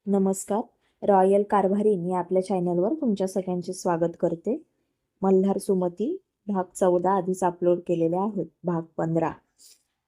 नमस्कार. रॉयल कारभारीन या आपल्या चॅनलवर तुमच्या सगळ्यांचे स्वागत करते. मल्हार सुमती भाग 14 आधीच अपलोड केलेले आहेत. भाग 15.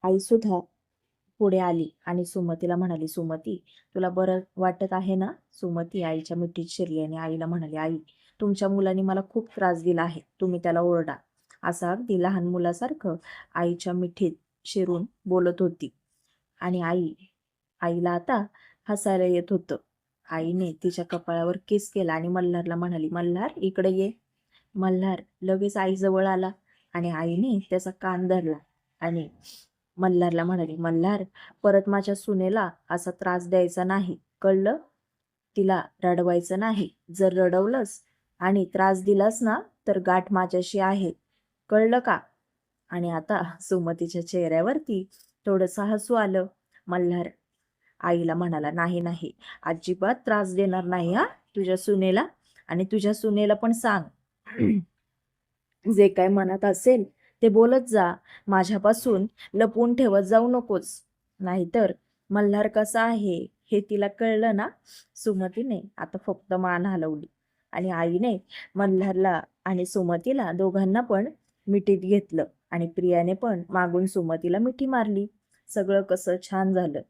आई सुद्धा पुढे आली आणि सुमतीला म्हणाली, सुमती तुला बरं वाटत आहे ना? सुमती आईच्या मिठीत शिरली आणि आईला म्हणाली, आई तुमच्या मुलाने मला खूप त्रास दिला आहे, तुम्ही त्याला ओरडा. असं अगदी लहान मुलासारखं आईच्या मिठीत शिरून बोलत होती. आणि आईला आता हसायला येत होतं. आईने तिच्या कपाळावर किस केला आणि मल्हारला म्हणाली, मल्हार इकडे ये. मल्हार लगेच आईजवळ आला आणि आईने त्याचा कान धरला आणि मल्हारला म्हणाली, मल्हार परत माझ्या सुनेला असा त्रास द्यायचा नाही, कळलं? तिला रडवायचं नाही. जर रडवलंस आणि त्रास दिलास ना तर गाठ माझ्याशी आहे, कळलं का? आणि आता सुमतीच्या चेहऱ्यावरती थोडंसं हसू आलं. मल्हार आईला म्हणाला, नाही नाही, अजिबात त्रास देणार नाही हा तुझ्या सुनेला. आणि तुझ्या सुनेला पण सांग, जे काय मनात असेल ते बोलत जा, माझ्यापासून लपवून ठेवत जाऊ नकोस. नाहीतर मल्हार कसा आहे हे तिला कळलं ना. सुमतीने आता फक्त मान हलवली आणि आईने मल्हारला आणि सुमतीला दोघांना पण मिठीत घेतलं आणि प्रियाने पण मागून सुमतीला मिठी मारली. सगळं कसं छान झालं.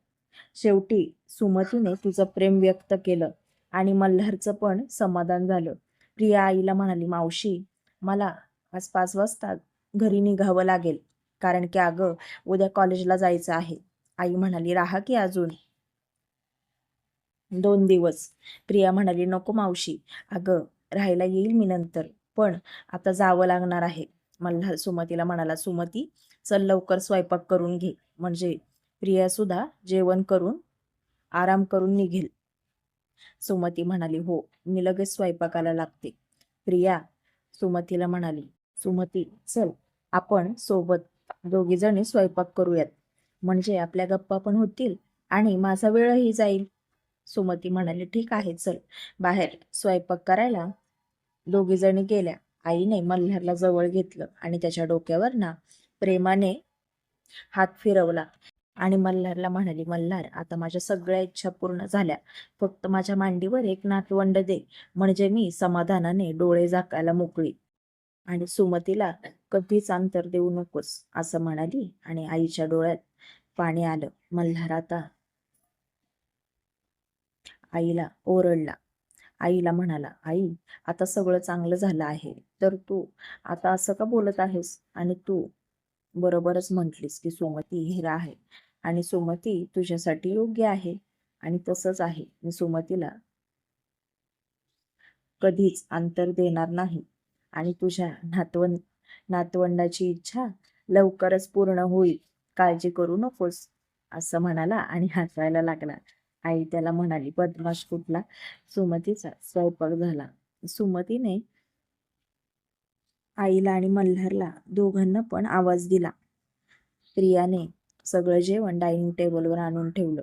शेवटी सुमतीने तुझं प्रेम व्यक्त केलं आणि मल्हारचं पण समाधान झालं. प्रिया आईला म्हणाली, मावशी मला आज 5 वाजता घरी निघावं लागेल, कारण की अगं उद्या कॉलेजला जायचं आहे. आई म्हणाली, राहा की अजून 2 दिवस. प्रिया म्हणाली, नको मावशी, अगं राहायला येईल मी नंतर, पण आता जावं लागणार आहे. मल्हार सुमतीला म्हणाला, सुमती चल लवकर स्वयंपाक करून घे, म्हणजे प्रिया सुद्धा जेवण करून आराम करून निघेल. सुमती म्हणाली, हो मी लगेच स्वयंपाकाला लागते. प्रिया सुमतीला म्हणाली, सुमती चल आपण सोबत दोघी जणी स्वयंपाक करूयात, म्हणजे आपल्या गप्पा पण होतील आणि माझा वेळही जाईल. सुमती म्हणाली, ठीक आहे चल. बाहेर स्वयंपाक करायला दोघी जणी गेल्या. आईने मल्हारला जवळ घेतलं आणि त्याच्या डोक्यावर ना प्रेमाने हात फिरवला आणि मल्हारला म्हणाली, मल्हार आता माझ्या सगळ्या इच्छा पूर्ण झाल्या, फक्त माझ्या मांडीवर एक नातवंड दे, म्हणजे मी समाधानाने डोळे झाकायला मोकळी. आणि सुमतीला कधीच अंतर देऊ नकोस असं म्हणाली आणि आईच्या डोळ्यात पाणी आलं. मल्हार आता आईला ओरडला. आईला म्हणाला, आई आता सगळं चांगलं झालं आहे, तर तू आता असं का बोलत आहेस? आणि तू बरोबरच म्हटलीस की सुमती हिरा आहे आणि सुमती तुझ्यासाठी योग्य आहे. आणि तसंच आहे, मी सुमतीला कधीच अंतर देणार नाही आणि तुझ्या नातवंडाची इच्छा लवकरच पूर्ण होईल, काळजी करू नकोस असं म्हणाला आणि हसायला लागला. आई त्याला म्हणाली, बदमाश कुठला. सुमतीचा स्वयंपाक झाला. सुमतीने आईला आणि मल्हारला दोघांना पण आवाज दिला. प्रियाने सगळं जेवण डायनिंग टेबलवर आणून ठेवलं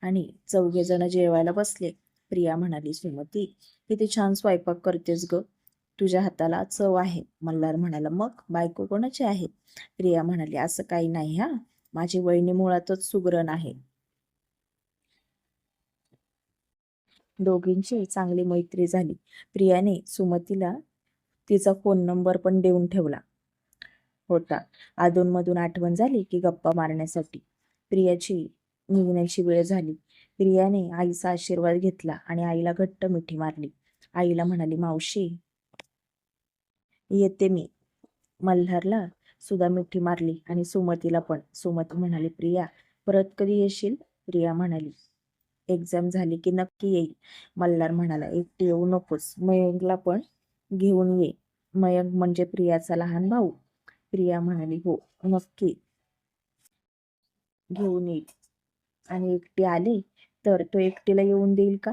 आणि चौघेजण जेवायला बसले. प्रिया म्हणाली, सुमती किती छान स्वयंपाक करतेस ग, तुझ्या हाताला चव आहे. मल्हार म्हणाला, मग बायको कोणाची आहे? प्रिया म्हणाली, असं काही नाही हा, माझी वहिनी मुळातच सुगरण आहे. दोघींची चांगली मैत्री झाली. प्रियाने सुमतीला तिचा फोन नंबर पण देऊन ठेवला होता. अधूनमधून आठवण झाली की गप्पा मारण्यासाठी. प्रियाची निघण्याची वेळ झाली. प्रियाने आईचा आशीर्वाद घेतला आणि आईला घट्ट मिठी मारली. आईला म्हणाली, मावशी येते मी. मल्हारला सुद्धा मिठी मारली आणि सुमतीला पण. सुमती म्हणाली, प्रिया परत कधी येशील? प्रिया म्हणाली, एक्झाम झाली की नक्की येईल. मल्हार म्हणाला, एकटी येऊ नकोस, मयंकला पण घेऊन ये. मयंक म्हणजे प्रियाचा लहान भाऊ. प्रिया म्हणाली, हो नक्की घेऊन येईल. आणि एकटी आली तर तो एकटीला येऊन देईल का?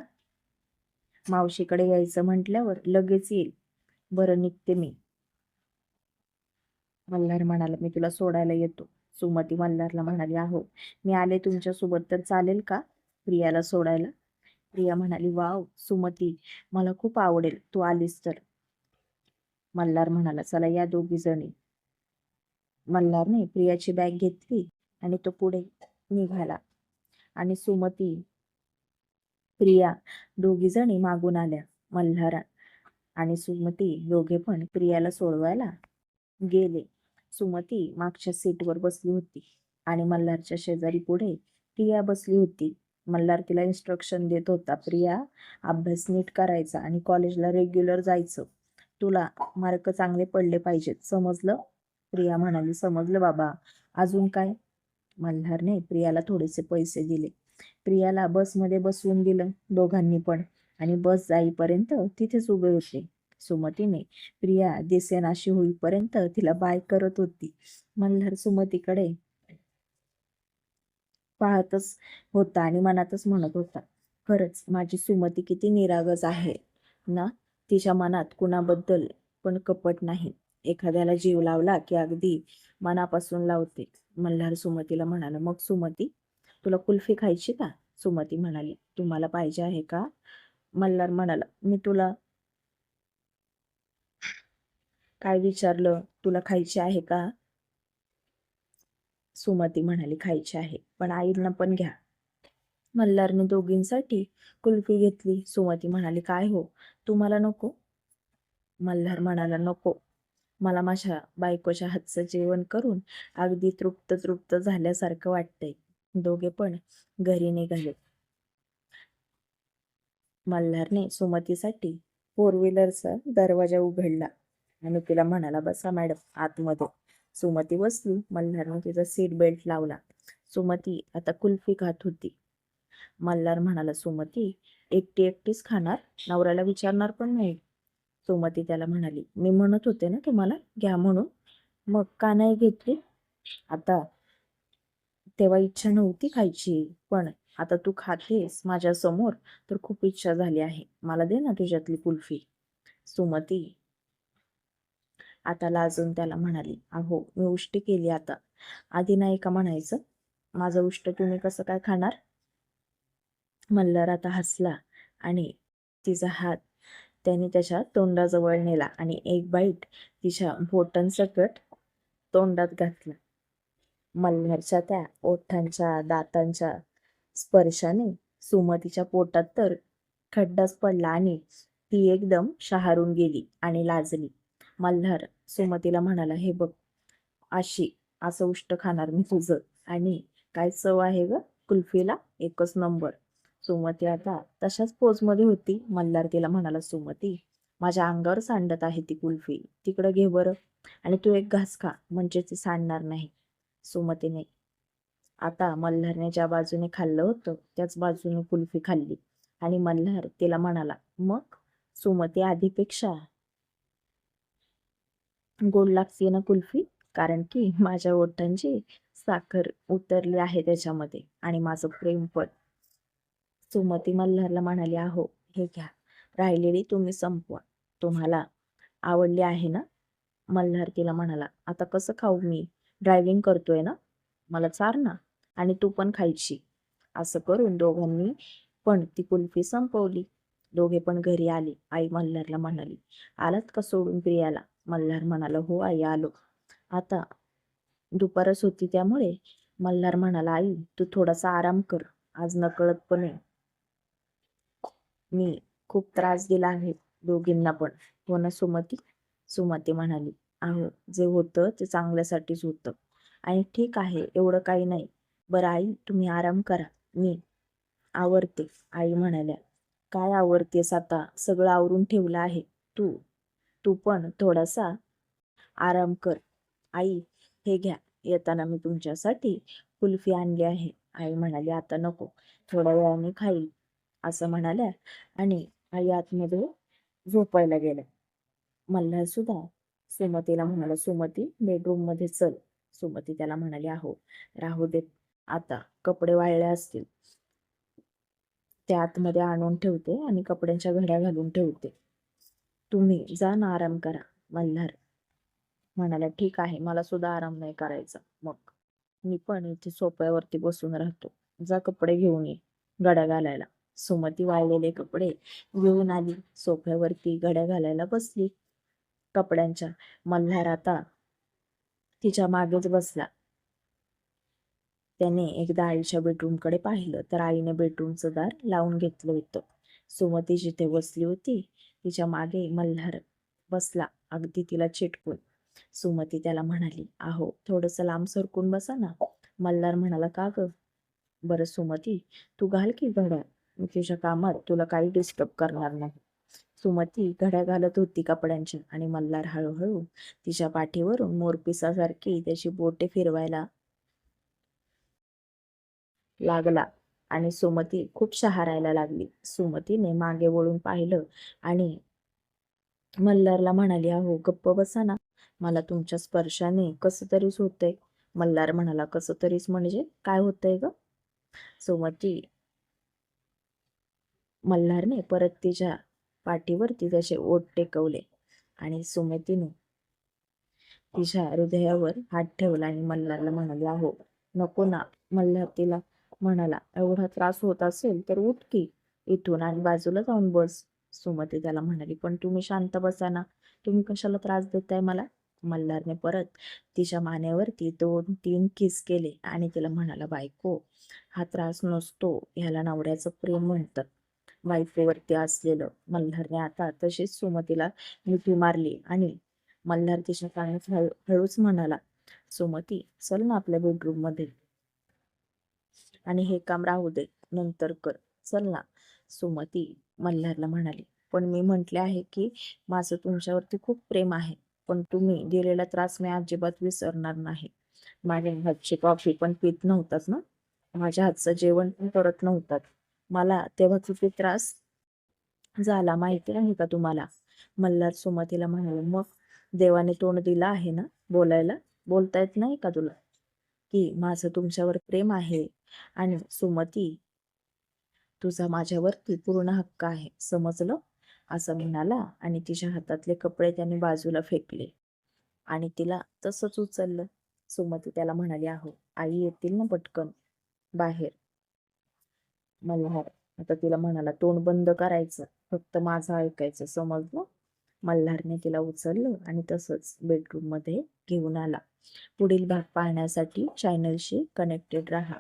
मावशीकडे यायचं म्हटल्यावर लगेच येईल. बरं निघते मी. मल्हार म्हणाला, मी तुला सोडायला येतो. सुमती मल्हारला म्हणाली, आहो मी आले तुमच्यासोबत तर चालेल का प्रियाला सोडायला? प्रिया म्हणाली, वाव सुमती, मला खूप आवडेल तू आलीस तर. मल्हार म्हणाला, चला या दोघी जणी. मल्हारने प्रियाची बॅग घेतली आणि तो पुढे निघाला आणि सुमती प्रिया दोघी जणी मागून आल्या. मल्हार आणि सुमती दोघे पण प्रियाला सोडवायला गेले. सुमती मागच्या सीटवर बसली होती आणि मल्हारच्या शेजारी पुढे प्रिया बसली होती. मल्हार तिला इन्स्ट्रक्शन देत होता. प्रिया, अभ्यास नीट करायचा आणि कॉलेजला रेग्युलर जायचं. तुला मार्क चांगले पडले पाहिजेत, समजलं? प्रिया म्हणाली, समजलं बाबा. अजून काय? मल्हारने प्रियाला थोडेसे पैसे दिले. प्रियाला बसमध्ये बसवून दिलं दोघांनी पण आणि बस जाईपर्यंत तिथेच उभे होते. सुमतीने प्रिया दिसेनाशी होईपर्यंत तिला बाय करत होती. मल्हार सुमतीकडे पाहतच होता आणि मनातच म्हणत होता, खरंच माझी सुमती किती निरागस आहे ना. तिच्या मनात कुणाबद्दल पण कपट नाही. एखाद्याला जीव लावला की अगदी मनापासून लावते. मल्हार सुमतीला म्हणाला, मग सुमती, तुला कुल्फी खायची का? सुमती म्हणाली, तुम्हाला पाहिजे आहे का? मल्हार म्हणाला, मी तुला काय विचारलं? तुला खायची आहे का? सुमती म्हणाली, खायची आहे, पण आईंना पण घ्या. मल्हारने दोघींसाठी कुल्फी घेतली. सुमती म्हणाली, काय हो, तुम्हाला नको? मल्हार म्हणाला, नको. मला माझ्या बायकोच्या हातचं जेवण करून अगदी तृप्त तृप्त झाल्यासारखं वाटतंय. दोघे पण घरी निघाले. मल्हारने सुमतीसाठी फोर व्हीलरचा दरवाजा उघडला आणि तिला म्हणाला, बसा मॅडम आतमध्ये. सुमती बसली. मल्हारने तिचा सीट बेल्ट लावला. सुमती आता कुल्फी खात होती. मल्हार म्हणाला, सुमती, एकटी एकटीच खाणार? नवऱ्याला विचारणार पण नाही? सुमती त्याला म्हणाली, मी म्हणत होते ना तुम्हाला घ्या म्हणून, मग का नाही घेतली? आता तेव्हा इच्छा नव्हती खायची, पण आता तू खातेस माझ्या समोर तर खूप इच्छा झाली आहे. मला दे ना तुझ्यातली कुल्फी. सुमती आता लाजून त्याला म्हणाली, अहो मी उष्टी केली आता, आधी नाही का म्हणायचं? माझं उष्ट तुम्ही कसं काय खाणार? मल्हार आता हसला आणि तिचा हात त्याने त्याच्या तोंडाजवळ नेला आणि एक बाईट तिच्या बोटांसकट तोंडात घातला. मल्हारच्या त्या ओठांच्या दातांच्या स्पर्शाने सुमतीच्या पोटात तर खड्डाच पडला आणि ती एकदम शहारून गेली आणि लाजली. मल्हार सुमतीला म्हणाला, हे बघ, असं उष्ट खाणार मी तुझं. आणि काय चव आहे ग कुल्फीला, एकच नंबर. सुमती आता तशाच पोजमध्ये होती. मल्हार तिला म्हणाला, सुमती, माझ्या अंगावर सांडत आहे ती कुल्फी, तिकडं घे बरं आणि तू एक घास खा, म्हणजे ती सांडणार नाही. सुमतीने आता मल्हारने ज्या बाजूने खाल्लं होतं त्याच बाजूने कुल्फी खाल्ली आणि मल्हार तिला म्हणाला, मग सुमती आधीपेक्षा गोड लागते ना कुल्फी? कारण की माझ्या ओठांची साखर उतरली आहे त्याच्यामध्ये आणि माझं प्रेम पण. सुमती मल्हारला म्हणाली, अहो हे घ्या, राहिलेली तुम्ही संपवा. तुम्हाला आवडली आहे ना? मल्हार तिला म्हणाला, आता कसं खाऊ मी? ड्रायव्हिंग करतोय ना, मला चार ना, आणि तू पण खायची. असं करून दोघांनी पण ती कुल्फी संपवली. दोघे पण घरी आले. आई मल्हारला म्हणाली, आलात का सोडून प्रियाला? मल्हार म्हणाला, हो आई आलो. आता दुपारच होती त्यामुळे मल्हार म्हणाला, आई तू थोडासा आराम कर, आज नकळतपणे मी खूप त्रास दिला आहे दोघींना पण. हो ना सुमती? सुमती म्हणाली, अहो जे होतं ते चांगल्यासाठीच होतं आणि ठीक आहे, एवढं काही नाही. बरं आई, तुम्ही आराम करा, मी आवरते. आई म्हणाल्या, काय आवरतेस आता? सगळं आवरून ठेवलं आहे. तू तू पण थोडासा आराम कर. आई हे घ्या, येताना मी तुमच्यासाठी कुल्फी आणली आहे. आई म्हणाली, आता नको, थोड्या वेळाने खाईल, असं म्हणाल्या आणि आई आतमध्ये झोपायला गेल्या. मल्हार सुद्धा सुमतीला म्हणाला, सुमती बेडरूम मध्ये चल. सुमती त्याला म्हणाली, अहो राहू देत, आता कपडे वाळले असतील, ते आतमध्ये आणून ठेवते आणि कपड्यांच्या घड्या घालून ठेवते, तुम्ही जा ना आराम करा. मल्हार म्हणाला, ठीक आहे, मला सुद्धा आराम नाही करायचा, मग मी पण इथे सोफ्यावरती बसून राहतो. जा कपडे घेऊन ये घड्या घालायला. सुमती वाळलेले कपडे घेऊन आली. सोफ्यावरती घड्या घालायला बसली कपड्यांच्या. मल्हार आता तिच्या मागेच बसला. त्याने एकदा आईच्या बेडरूमकडे पाहिलं तर आईने बेडरूमचं दार लावून घेतलं होतं. सुमती जिथे बसली होती तिच्या मागे मल्हार बसला, अगदी तिला चिटकून. सुमती त्याला म्हणाली, "अहो, थोडंसं लांब सरकून बसा ना." मल्हार म्हणाला, "का गं?" "बरं सुमती, तू घाल की घड्याळ. मी तुझ्या कामात तुला काही डिस्टर्ब करणार नाही." सुमती घड्या घालत होती कपड्यांच्या आणि मल्हार हळूहळू तिच्या पाठीवरून मोरपिसासारखी त्याची बोटे फिरवायला लागला आणि सुमती खूप शहारायला लागली. सुमतीने मागे वळून पाहिलं आणि मल्हारला म्हणाली, "अहो, गप्प बसा ना. मला तुमच्या स्पर्शाने कसं तरीच होतंय." मल्हार म्हणाला, "कसं तरीच म्हणजे काय होतंय ग?" सुमती मल्हारने परत तिच्या पाठीवरती त्याचे ओठ टेकवले आणि सुमतीने तिच्या हृदयावर हात ठेवला आणि मल्हारला म्हणाले, "अहो, नको ना." मल्हार तिला म्हणाला, "एवढा त्रास होत असेल तर उठ की इथून आणि बाजूला जाऊन बस." सुमती त्याला म्हणाली, "पण तुम्ही शांत बसा ना. तुम्ही कशाला त्रास देताय मला?" मल्हारने परत तिच्या मानेवरती 2-3 किस केले आणि तिला म्हणाला, "बायको, हा त्रास नसतो, ह्याला नवऱ्याचं प्रेम म्हणतात." बायकोवरती असलेलं. मल्हारने आता तशीच सुमतीला मिठी मारली आणि मल्हार तिच्या कानात हळूच म्हणाला, "सुमती, चल ना आपल्या बेडरूम मध्ये आणि हे काम राहू दे, नंतर कर. चल ना." सुमती मल्हारला म्हणाली, "पण मी म्हटले आहे की माझं तुमच्यावरती खूप प्रेम आहे. पण तुम्ही दिलेला त्रास मी अजिबात विसरणार नाही. माझ्या हातची कॉफी पण पित नव्हताच ना. माझ्या हातचं जेवण पण करत नव्हतात. मला तेव्हा किती त्रास झाला माहिती आहे का तुम्हाला?" मल्हार सुमतीला म्हणाले, "मग देवाने तोंड दिलं आहे ना बोलायला? बोलता येत नाही का तुला की माझं तुमच्यावर प्रेम आहे आणि सुमती, तुझा माझ्यावरती पूर्ण हक्क आहे, समजलं?" असं म्हणाला आणि तिच्या हातातले कपडे त्याने बाजूला फेकले आणि तिला तसंच उचललं. सुमती त्याला म्हणाली, "अहो, आई येतील ना पटकन बाहेर." मल्हार आता तिला म्हणाला, "तोंड बंद करायचं, फक्त माझं ऐकायचं, समजलं?" मल्हारने तिला उचललं आणि तसंच बेडरूम मध्ये घेऊन आला. पुढील भाग पाहण्यासाठी चॅनलशी कनेक्टेड राहा.